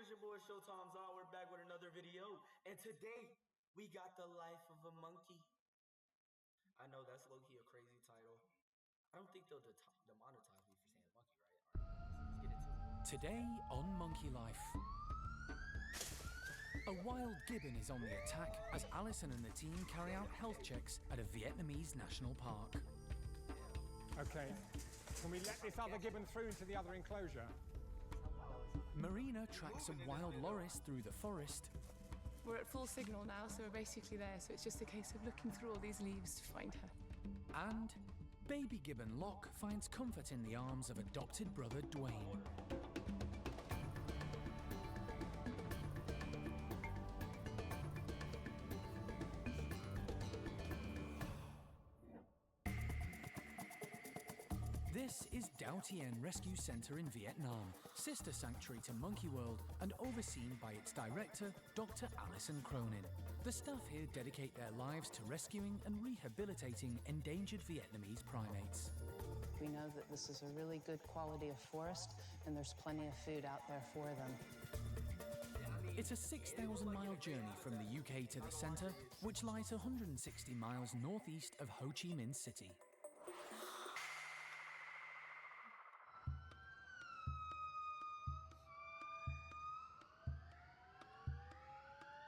it's your boy Showtime's on. We're back with another video, and today we got the life of a monkey. I know that's low-key a crazy title. I don't think they'll demonetize me for saying monkey, right? All right, let's get into it. Today on Monkey Life. A wild gibbon is on the attack as Alison and the team carry out health checks at a Vietnamese national park. Okay, can we let this other gibbon through into the other enclosure? Marina tracks a wild loris through the forest. We're at full signal now, so we're basically there, so it's just a case of looking through all these leaves to find her. And baby gibbon Locke finds comfort in the arms of adopted brother Dwayne. This is Dao Tien Rescue Center in Vietnam, sister sanctuary to Monkey World and overseen by its director, Dr. Alison Cronin. The staff here dedicate their lives to rescuing and rehabilitating endangered Vietnamese primates. We know that this is a really good quality of forest and there's plenty of food out there for them. It's a 6,000-mile journey from the UK to the center, which lies 160 miles northeast of Ho Chi Minh City.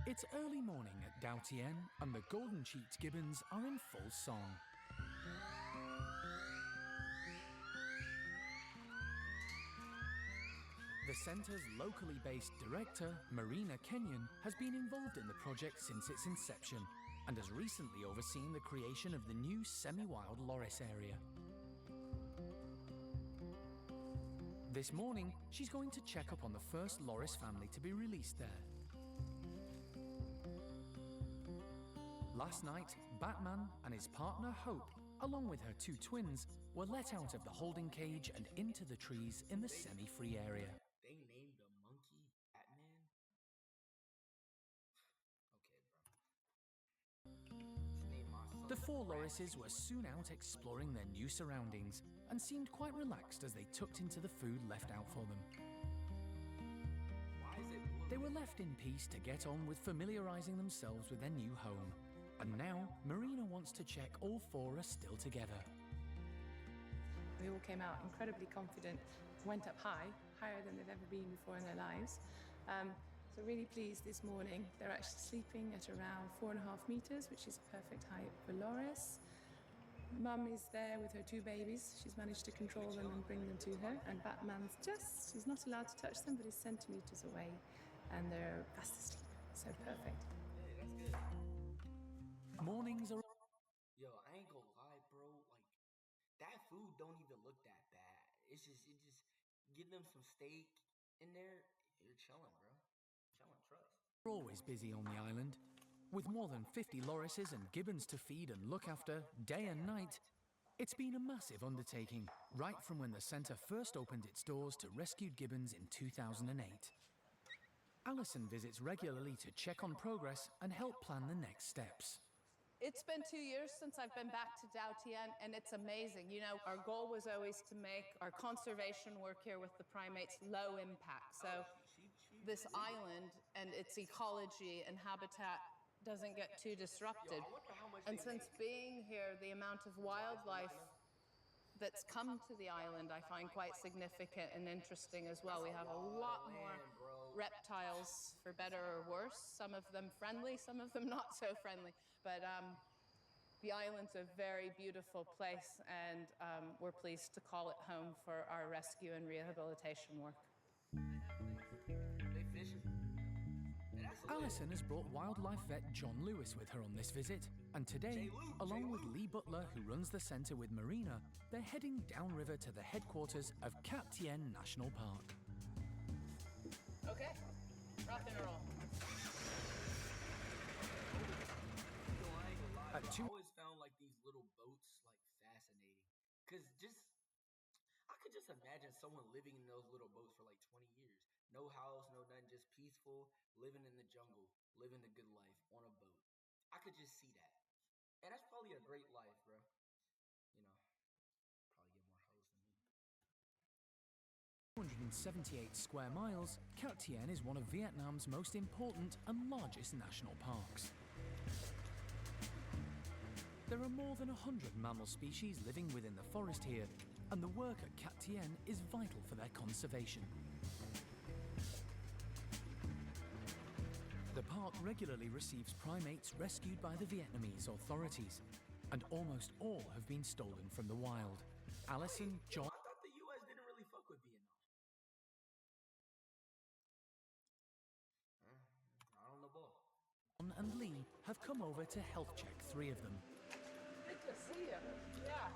It's early morning at Dao Tien, and the golden-cheeked gibbons are in full song. The centre's locally based director, Marina Kenyon, has been involved in the project since its inception and has recently overseen the creation of the new semi-wild loris area. This morning, she's going to check up on the first loris family to be released there. Last night, Batman and his partner Hope, along with her two twins, were let out of the holding cage and into the trees in the semi-free area. They named a monkey Batman? Okay, bro. Just name my son The four lorises were soon out exploring their new surroundings and seemed quite relaxed as they tucked into the food left out for them. Why is it They were left in peace to get on with familiarizing themselves with their new home. And now, Marina wants to check all four are still together. We all came out incredibly confident, went up high, higher than they've ever been before in their lives. So really pleased this morning. They're actually sleeping at around 4.5 meters, which is a perfect height for loris. Mum is there with her two babies. She's managed to control them and bring them to her. And Batman's he's not allowed to touch them, but is centimeters away. And they're fast asleep, so perfect. Mornings are... Yo, I ain't gonna lie, bro. Like, that food don't even look that bad. It just give them some steak in there. You're chilling, bro. Chilling, trust. always busy on the island. With more than 50 lorises and gibbons to feed and look after day and night, it's been a massive undertaking, right from when the centre first opened its doors to rescued gibbons in 2008. Alison visits regularly to check on progress and help plan the next steps. It's been 2 years since I've been back to Dao Tien, and it's amazing. You know, our goal was always to make our conservation work here with the primates low impact. So this island and its ecology and habitat doesn't get too disrupted. And since being here, the amount of wildlife that's come to the island I find quite significant and interesting as well. We have a lot more reptiles, for better or worse. Some of them friendly, some of them not so friendly. But the island's a very beautiful place, and we're pleased to call it home for our rescue and rehabilitation work. They fishing. Alison has brought wildlife vet John Lewis with her on this visit, and today, along with Lee Butler, who runs the centre with Marina, they're heading downriver to the headquarters of Cat Tien National Park. Okay, rock and roll. I always found like these little boats like fascinating, cause I could just imagine someone living in those little boats for like 20 years. No house, no nothing, just peaceful, living in the jungle, living a good life on a boat. I could just see that. And that's probably a great life, bro. You know, probably get more hoes than me. 178 square miles, Cat Tien is one of Vietnam's most important and largest national parks. There are more than 100 mammal species living within the forest here, and the work at Cat Tien is vital for their conservation. The park regularly receives primates rescued by the Vietnamese authorities, and almost all have been stolen from the wild. Alison, John... I thought the U.S. didn't really fuck with Vietnam. I don't know, boy. John and Lee have come over to health check 3 of them. Good to see you. Yeah.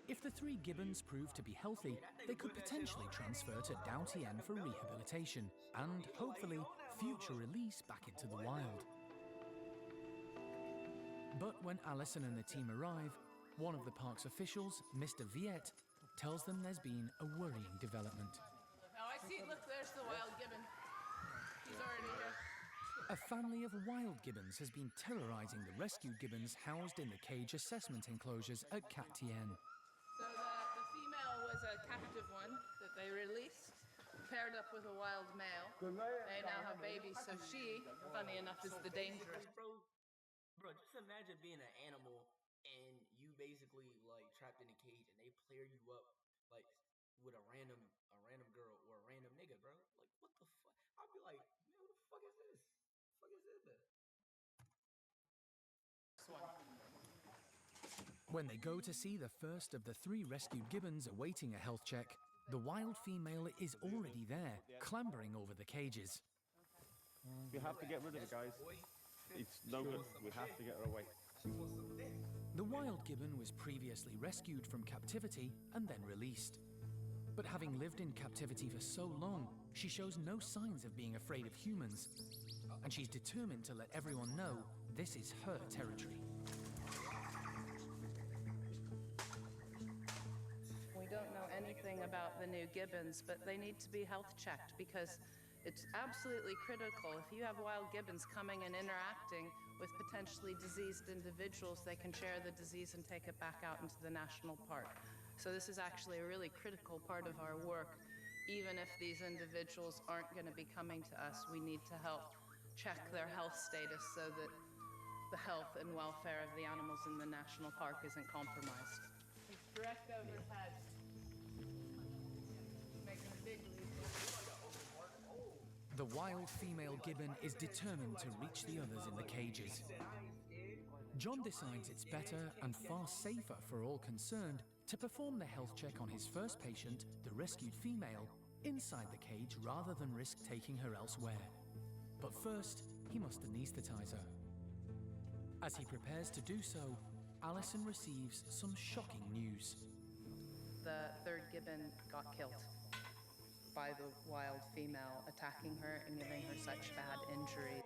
If the 3 gibbons prove to be healthy, they could potentially transfer to Dao Tien for rehabilitation and, hopefully, future release back into the wild. But when Alison and the team arrive, one of the park's officials, Mr. Viet, tells them there's been a worrying development. Oh, I see. Look, there's the wild gibbon. He's already here. A family of wild gibbons has been terrorizing the rescued gibbons housed in the cage assessment enclosures at Cat Tien. So the female was a captive one that they released, paired up with a wild male. They now have babies, so she, funny enough, is the dangerous. Bro, just imagine being an animal and you basically like trapped in a cage and they pair you up like with a random girl or a random nigga, bro. Like what the fuck? I'd be like, man, what the fuck is this? What the fuck is this? When they go to see the first of the 3 rescued gibbons awaiting a health check, the wild female is already there, clambering over the cages. We have to get rid of it, guys. It's no good. We have to get her away. The wild gibbon was previously rescued from captivity and then released. But having lived in captivity for so long, she shows no signs of being afraid of humans, and she's determined to let everyone know this is her territory. We don't know anything about the new gibbons, but they need to be health checked because it's absolutely critical. If you have wild gibbons coming and interacting with potentially diseased individuals, they can share the disease and take it back out into the national park. So this is actually a really critical part of our work. Even if these individuals aren't going to be coming to us, we need to help check their health status so that the health and welfare of the animals in the national park isn't compromised. It's direct overhead. Making a big leap. The wild female gibbon is determined to reach the others in the cages. John decides it's better and far safer for all concerned to perform the health check on his first patient, the rescued female, inside the cage rather than risk taking her elsewhere. But first, he must anesthetize her. As he prepares to do so, Alison receives some shocking news. The 3rd gibbon got killed by the wild female attacking her and giving her such bad injury.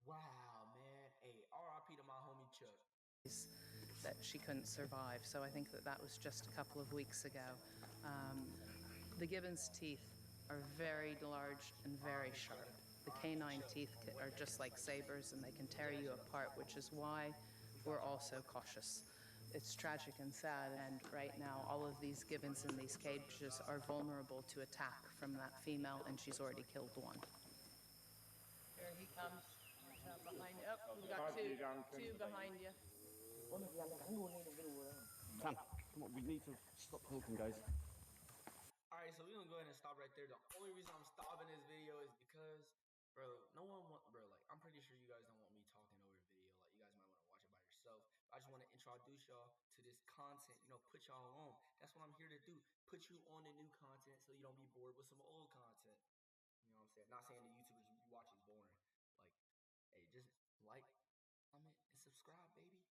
Wow, man. Hey, R.I.P. to my homie Chuck. That she couldn't survive. So I think that was just a couple of weeks ago. The gibbon's teeth are very large and very sharp. The canine teeth are just like sabers and they can tear you apart, which is why we're all so cautious. It's tragic and sad, and right now all of these gibbons in these cages are vulnerable to attack from that female, and she's already killed one. Here he comes. Behind you. Oh, we've got two behind you. Sam, come on, we need to stop talking, guys. Alright, so we're gonna go ahead and stop right there. The only reason I'm stopping this video is because, bro, like, I'm pretty sure you guys don't want me talking over the video. Like, you guys might want to watch it by yourself. I just want to introduce y'all to this content, put y'all on. That's what I'm here to do. Put you on the new content so you don't be bored with some old content. You know what I'm saying? Not saying the YouTubers you watch is boring. Like, hey, just like, comment, and subscribe, baby.